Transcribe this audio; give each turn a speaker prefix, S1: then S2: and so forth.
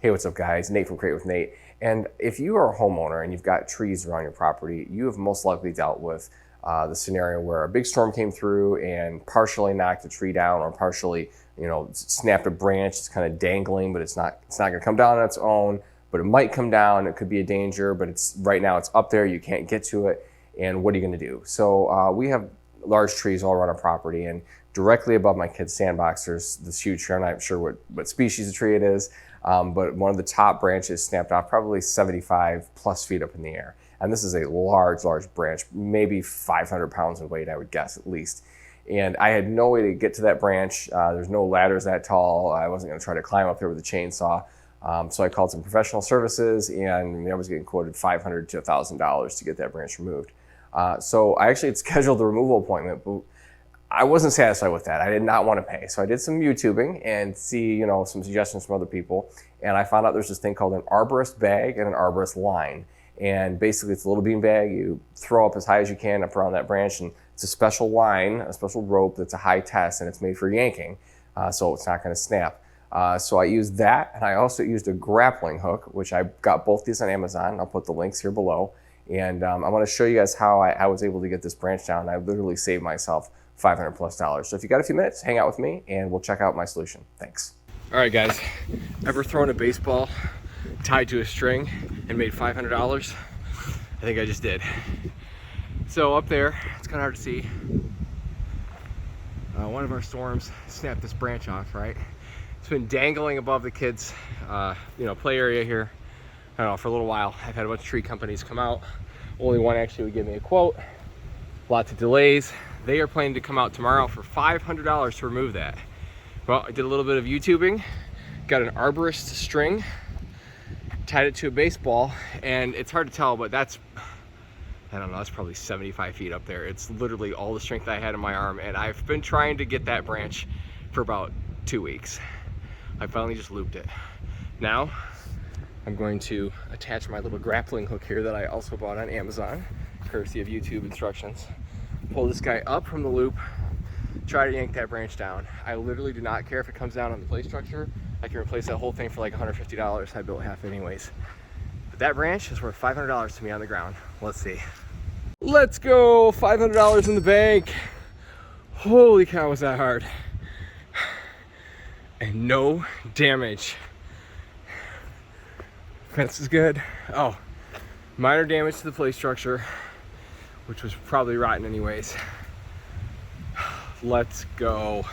S1: Hey, what's up guys? Nate from Create with Nate. And if you are a homeowner and you've got trees around your property, you have most likely dealt with the scenario where a big storm came through and partially knocked a tree down, or partially, snapped a branch. It's kind of dangling, but it's not going to come down on its own, but it might come down. It could be a danger, but right now it's up there. You can't get to it. And what are you going to do? So we have large trees all around our property, and directly above my kid's sandbox, there's this huge tree. I'm not sure what species of tree it is, but one of the top branches snapped off probably 75 plus feet up in the air. And this is a large branch, maybe 500 pounds in weight, I would guess at least. And I had no way to get to that branch. There's no ladders that tall. I wasn't going to try to climb up there with a chainsaw. So I called some professional services, and I was getting quoted $500 to $1,000 to get that branch removed. So I actually had scheduled the removal appointment, but I wasn't satisfied with that. I did not want to pay. So I did some YouTubing and see, some suggestions from other people. And I found out there's this thing called an arborist bag and an arborist line. And basically it's a little bean bag you throw up as high as you can up around that branch. And it's a special line, a special rope that's a high test, and it's made for yanking. So it's not going to snap. So I used that, and I also used a grappling hook, which I got both these on Amazon. I'll put the links here below. And I want to show you guys how I was able to get this branch down. I literally saved myself $500 plus. So if you got a few minutes, hang out with me and we'll check out my solution. Thanks. All right, guys. Ever thrown a baseball tied to a string and made $500? I think I just did. So up there, it's kind of hard to see. One of our storms snapped this branch off, right? It's been dangling above the kids' play area here. I don't know, for a little while. I've had a bunch of tree companies come out. Only one actually would give me a quote. Lots of delays. They are planning to come out tomorrow for $500 to remove that. Well, I did a little bit of YouTubing, got an arborist string, tied it to a baseball, and it's hard to tell, but that's probably 75 feet up there. It's literally all the strength I had in my arm, and I've been trying to get that branch for about 2 weeks. I finally just looped it. Now, I'm going to attach my little grappling hook here that I also bought on Amazon, courtesy of YouTube instructions. Pull this guy up from the loop, try to yank that branch down. I literally do not care if it comes down on the play structure. I can replace that whole thing for like $150. I built half anyways. But that branch is worth $500 to me on the ground. Let's see. Let's go, $500 in the bank. Holy cow, was that hard. And no damage. Fence is good. Oh, minor damage to the play structure, which was probably rotten anyways. Let's go.